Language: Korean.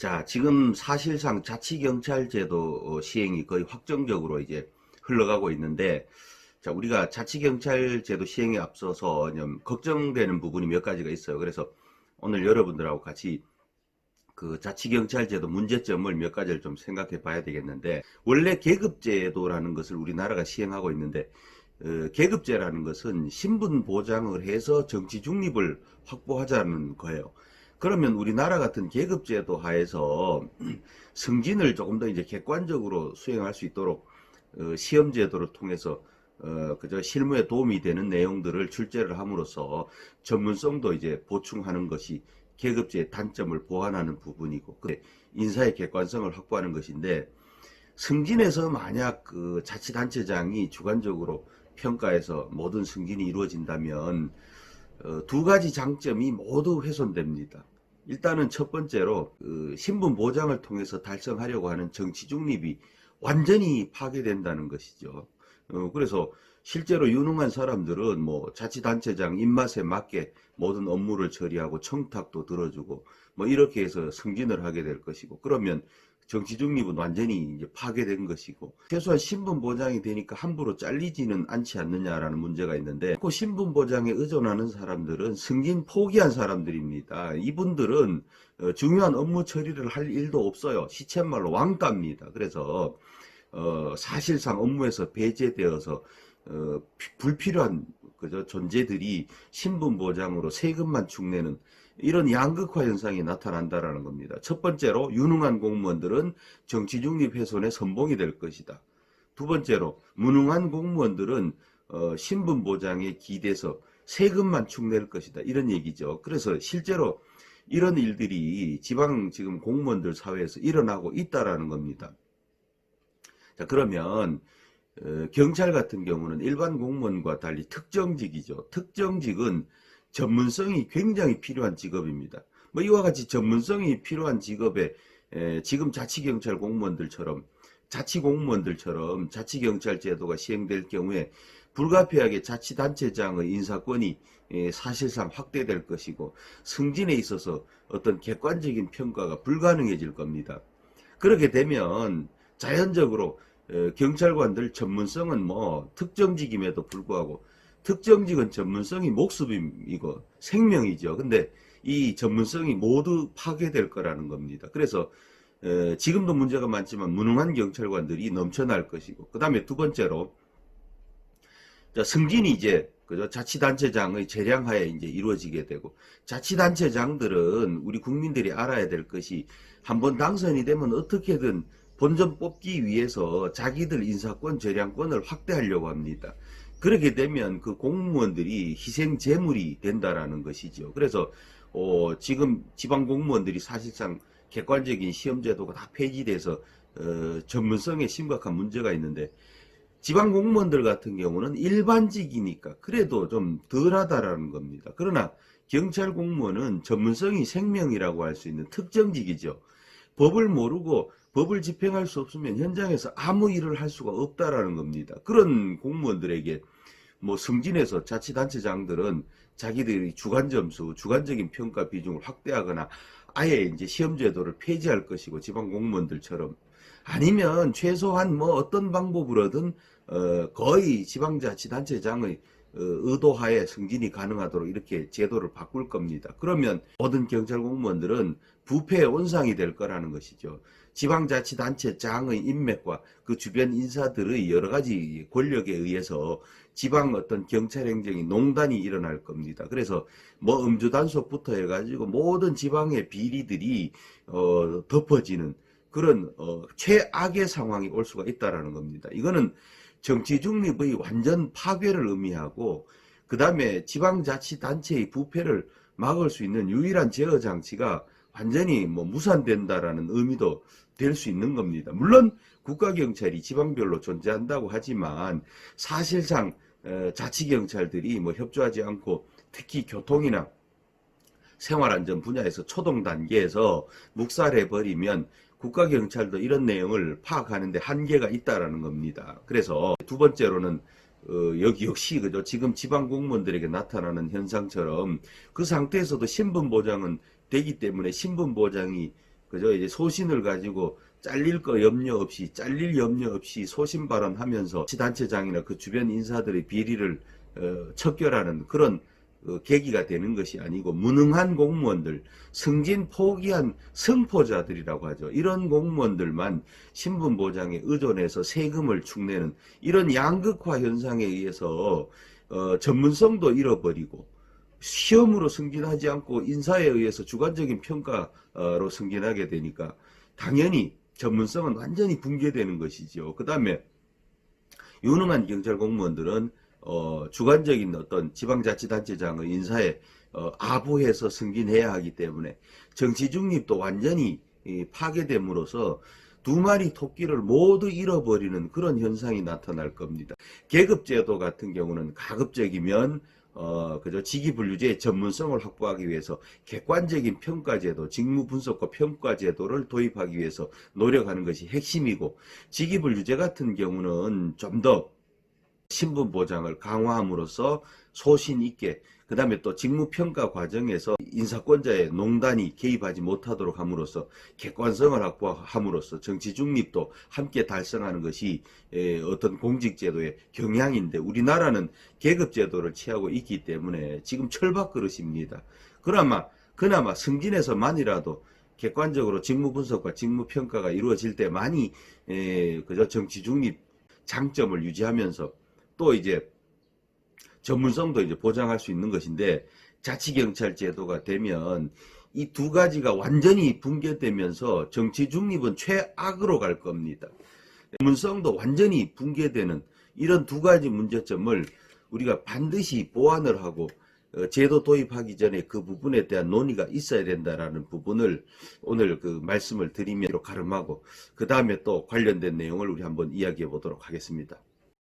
자, 지금 사실상 자치경찰제도 시행이 거의 확정적으로 이제 흘러가고 있는데, 자, 우리가 자치경찰제도 시행에 앞서서 좀 걱정되는 부분이 몇 가지가 있어요. 그래서 오늘 여러분들하고 같이 그 자치경찰제도 문제점을 몇 가지를 좀 생각해 봐야 되겠는데, 원래 계급제도라는 것을 우리나라가 시행하고 있는데, 계급제라는 것은 신분 보장을 해서 정치 중립을 확보하자는 거예요. 그러면 우리나라 같은 계급제도 하에서 승진을 조금 더 이제 객관적으로 수행할 수 있도록 시험제도를 통해서 그저 실무에 도움이 되는 내용들을 출제를 함으로써 전문성도 이제 보충하는 것이 계급제의 단점을 보완하는 부분이고, 인사의 객관성을 확보하는 것인데, 승진에서 만약 그 자치단체장이 주관적으로 평가해서 모든 승진이 이루어진다면 두 가지 장점이 모두 훼손됩니다. 일단은 첫 번째로 신분 보장을 통해서 달성하려고 하는 정치 중립이 완전히 파괴된다는 것이죠. 그래서 실제로 유능한 사람들은 뭐 자치단체장 입맛에 맞게 모든 업무를 처리하고 청탁도 들어주고 뭐 이렇게 해서 승진을 하게 될 것이고, 그러면 정치 중립은 완전히 이제 파괴된 것이고, 최소한 신분 보장이 되니까 함부로 잘리지는 않지 않느냐라는 문제가 있는데, 그 신분 보장에 의존하는 사람들은 승진 포기한 사람들입니다. 이분들은 중요한 업무 처리를 할 일도 없어요. 시쳇말로 왕따입니다. 그래서 사실상 업무에서 배제되어서 불필요한 그저 존재들이 신분 보장으로 세금만 축내는 이런 양극화 현상이 나타난다라는 겁니다. 첫 번째로 유능한 공무원들은 정치 중립 훼손의 선봉이 될 것이다. 두 번째로 무능한 공무원들은 신분 보장에 기대서 세금만 축낼 것이다. 이런 얘기죠. 그래서 실제로 이런 일들이 지방 지금 공무원들 사회에서 일어나고 있다라는 겁니다. 자, 그러면 경찰 같은 경우는 일반 공무원과 달리 특정직이죠. 특정직은 전문성이 굉장히 필요한 직업입니다. 뭐 이와 같이 전문성이 필요한 직업에 지금 자치경찰 공무원들처럼 자치공무원들처럼 자치경찰 제도가 시행될 경우에 불가피하게 자치단체장의 인사권이 사실상 확대될 것이고, 승진에 있어서 어떤 객관적인 평가가 불가능해질 겁니다. 그렇게 되면 자연적으로 경찰관들 전문성은 뭐 특정직임에도 불구하고, 특정직은 전문성이 목숨이고 생명이죠. 근데 이 전문성이 모두 파괴될 거라는 겁니다. 그래서 지금도 문제가 많지만 무능한 경찰관들이 넘쳐날 것이고, 그 다음에 두 번째로, 자, 승진이 이제 그죠, 자치단체장의 재량하에 이제 이루어지게 되고, 자치단체장들은 우리 국민들이 알아야 될 것이, 한번 당선이 되면 어떻게든 본전 뽑기 위해서 자기들 인사권, 재량권을 확대하려고 합니다. 그렇게 되면 그 공무원들이 희생 제물이 된다라는 것이죠. 그래서 지금 지방 공무원들이 사실상 객관적인 시험 제도가 다 폐지돼서 전문성에 심각한 문제가 있는데, 지방 공무원들 같은 경우는 일반직이니까 그래도 좀 덜하다라는 겁니다. 그러나 경찰 공무원은 전문성이 생명이라고 할 수 있는 특정직이죠. 법을 모르고 법을 집행할 수 없으면 현장에서 아무 일을 할 수가 없다라는 겁니다. 그런 공무원들에게 뭐 승진해서 자치단체장들은 자기들이 주관 점수, 주관적인 평가 비중을 확대하거나 아예 이제 시험 제도를 폐지할 것이고, 지방 공무원들처럼, 아니면 최소한 뭐 어떤 방법으로든 거의 지방자치단체장의 의도하에 승진이 가능하도록 이렇게 제도를 바꿀 겁니다. 그러면 모든 경찰 공무원들은 부패의 온상이 될 거라는 것이죠. 지방자치단체장의 인맥과 그 주변 인사들의 여러 가지 권력에 의해서 지방 어떤 경찰 행정이 농단이 일어날 겁니다. 그래서 뭐 음주단속부터 해가지고 모든 지방의 비리들이 덮어지는 그런 최악의 상황이 올 수가 있다라는 겁니다. 이거는 정치 중립의 완전 파괴를 의미하고, 그 다음에 지방자치단체의 부패를 막을 수 있는 유일한 제어 장치가 완전히 뭐 무산된다라는 의미도 될 수 있는 겁니다. 물론 국가경찰이 지방별로 존재한다고 하지만 사실상 자치경찰들이 뭐 협조하지 않고, 특히 교통이나 생활안전 분야에서 초동 단계에서 묵살해버리면 국가경찰도 이런 내용을 파악하는데 한계가 있다라는 겁니다. 그래서 두 번째로는 여기 역시 그죠, 지금 지방 공무원들에게 나타나는 현상처럼 그 상태에서도 신분 보장은 되기 때문에 신분 보장이 그죠? 이제 소신을 가지고 잘릴 거 염려 없이, 잘릴 염려 없이 소신 발언하면서 단체장이나 그 주변 인사들의 비리를 척결하는 그런 계기가 되는 것이 아니고, 무능한 공무원들, 승진 포기한 승포자들이라고 하죠. 이런 공무원들만 신분 보장에 의존해서 세금을 축내는 이런 양극화 현상에 의해서 전문성도 잃어버리고, 시험으로 승진하지 않고 인사에 의해서 주관적인 평가로 승진하게 되니까 당연히 전문성은 완전히 붕괴되는 것이죠. 그 다음에 유능한 경찰 공무원들은 주관적인 어떤 지방자치단체장의 인사에 아부해서 승진해야 하기 때문에 정치 중립도 완전히 파괴됨으로써 두 마리 토끼를 모두 잃어버리는 그런 현상이 나타날 겁니다. 계급제도 같은 경우는 가급적이면 그저 직위분류제의 전문성을 확보하기 위해서 객관적인 평가제도, 직무분석과 평가제도를 도입하기 위해서 노력하는 것이 핵심이고, 직위분류제 같은 경우는 좀 더 신분 보장을 강화함으로써 소신 있게, 그 다음에 또 직무평가 과정에서 인사권자의 농단이 개입하지 못하도록 함으로써 객관성을 확보함으로써 정치 중립도 함께 달성하는 것이 어떤 공직제도의 경향인데, 우리나라는 계급제도를 취하고 있기 때문에 지금 철밥그릇입니다. 그나마 승진에서만이라도 객관적으로 직무분석과 직무평가가 이루어질 때만이 그저 정치 중립 장점을 유지하면서 또 이제 전문성도 이제 보장할 수 있는 것인데, 자치경찰 제도가 되면 이 두 가지가 완전히 붕괴되면서 정치 중립은 최악으로 갈 겁니다. 전문성도 완전히 붕괴되는 이런 두 가지 문제점을 우리가 반드시 보완을 하고 제도 도입하기 전에 그 부분에 대한 논의가 있어야 된다라는 부분을 오늘 그 말씀을 드리며 가름하고, 그 다음에 또 관련된 내용을 우리 한번 이야기해 보도록 하겠습니다.